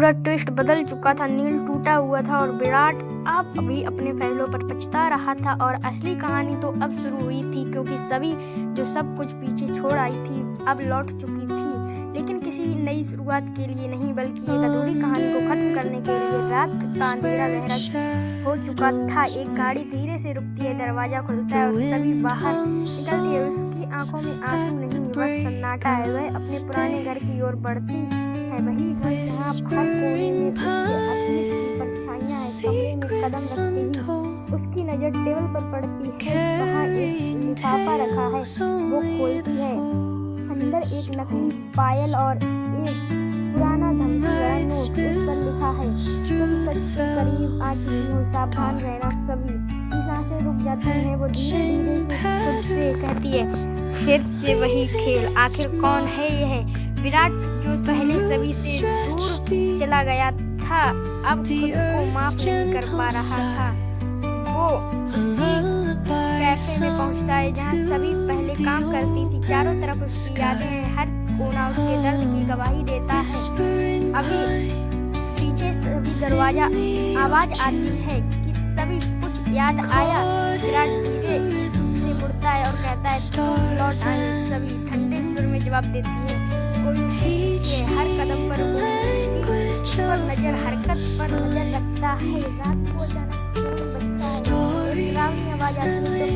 पूरा ट्विस्ट बदल चुका था। नील टूटा हुआ था और विराट अब अभी अपने फैसलों पर पछता रहा था और असली कहानी तो अब शुरू हुई थी, क्योंकि सभी जो सब कुछ पीछे छोड़ आई थी अब लौट चुकी थी, लेकिन किसी नई शुरुआत के लिए नहीं, बल्कि एक अधूरी कहानी को खत्म करने के लिए। रात का अंधेरा गहरा हो चुका था। एक गाड़ी धीरे से रुकती है, दरवाजा खुलता है और सभी बाहर निकलती है। उसकी आंखों में आंसू नहीं, बस सन्नाटा है। वह अपने पुराने घर की ओर बढ़ती है, वही घर जहाँ हर कोने में उसके असली की परछाइयां हैं। कमरे में कदम रखते ही उसकी नजर टेबल पर पड़ती है, वहाँ एक लिफाफा रखा है। वो खोलती है, अंदर एक नकली पायल और एक पुराना धमकी भरा नोट। उस पर लिखा है, तुम सच के करीब आ चुकी हो, सावधान रहना। सभी की सांसें रुक जाती हैं। वो धीरे धीरे से खुद से कहती है, फिर से वही खेल। आखिर कौन है यह विराट जो पहले सभी से दूर चला गया था, अब खुद को माफ नहीं कर पा रहा था। वो कैफे में पहुंचता है जहां सभी पहले काम करती थी। चारों तरफ उसकी यादें हैं, हर कोना उसके दर्द की गवाही देता है। अभी पीछे सभी दरवाजा आवाज आती है कि सभी कुछ याद आया। विराट धीरे से मुड़ता है और कहता है, तुम लौट आई। सभी ठंडे सुर में जवाब देती है, कोई पीछे। हर कदम पर वो नजर, हरकत पर नजर रखता है। रात को अचानक बजता है, एक डरावनी आवाज आती है,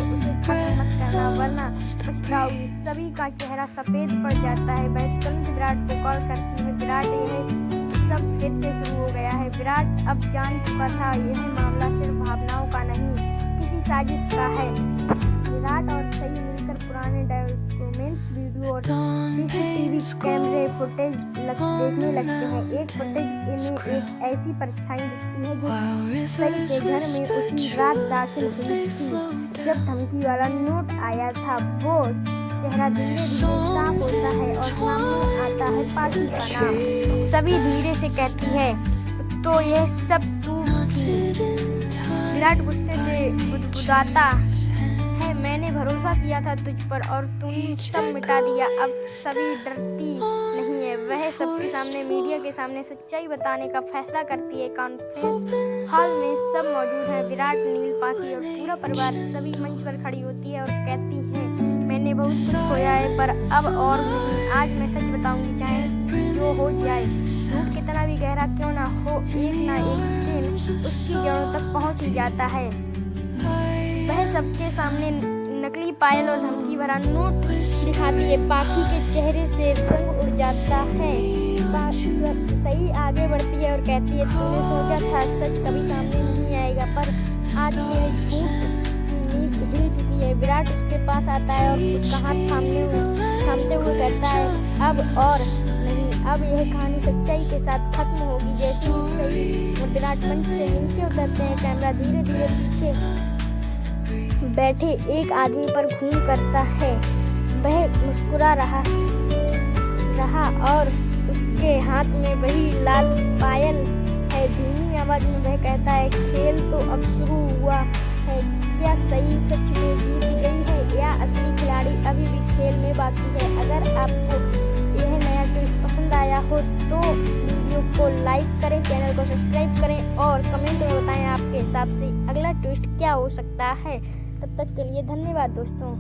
उसे खत्म मत करना वरना पछताओगी। सभी का चेहरा सफेद पड़ जाता है। वह तुरंत विराट को कॉल करती है। विराट, यह सब फिर से शुरू हो गया है। विराट अब जान चुका था, यह मामला सिर्फ भावनाओं का नहीं, किसी साजिश का है। विराट और सही मिलकर पुराने डॉक्यूमेंट्स, वीडियो और सीसीटीवी कैमरे फुटेज देखने लगते हैं। एक फुटेज में एक ऐसी परछाई दिखती है जो सही के घर में उसी रात दाखिल हुई थी जब धमकी वाला नोट आया था। वो चेहरा धीरे धीरे साफ होता है और सामने आता है पार्टी का नाम। सभी धीरे से कहती है, तो यह सब तू थी? विराट गुस्से से बुदबुदाता है, मैंने भरोसा किया था तुझ पर और तूने सब मिटा दिया। अब सभी डरती नहीं है। वह सबके सामने, मीडिया के सामने सच्चाई बताने का फैसला करती है। कॉन्फ्रेंस हॉल में सब मौजूद हैं, विराट, नील, पाखी और पूरा परिवार। सभी मंच पर खड़ी होती है और कहती है, मैंने बहुत कुछ खोया है पर अब और नहीं। आज मैं सच बताऊंगी, चाहे जो हो जाए। झूठ कितना भी गहरा क्यों ना हो, एक ना एक दिन उसकी जड़ों तक पहुंच ही जाता है। वह सबके सामने नकली पायल और धमकी भरा नोट दिखाती है। पाखी के चेहरे से रंग उड़ जाता है। सही आगे बढ़ती है और कहती है, तूने सोचा था सच कभी सामने नहीं आएगा, पर आज मेरे झूठ की नींव हिल चुकी है। विराट उसके पास आता है और उसका हाथ थामते हुए कहता है, अब और नहीं, अब यह कहानी सच्चाई के साथ खत्म होगी। जैसे ही सही और विराट मंच से नीचे उतरते हैं, कैमरा धीरे धीरे पीछे बैठे एक आदमी पर घूम करता है। वह मुस्कुरा रहा और उसके हाथ में वही लाल पायल है। धीमी आवाज में वह कहता है, खेल तो अब शुरू हुआ है। क्या सही सच में जीत गई है या असली खिलाड़ी अभी भी खेल में बाकी है? अगर आपको यह नया ट्विस्ट पसंद आया हो तो वीडियो को लाइक करें, चैनल को सब्सक्राइब करें और कमेंट में बताएं आपके हिसाब से अगला ट्विस्ट क्या हो सकता है। तब तक के लिए धन्यवाद दोस्तों।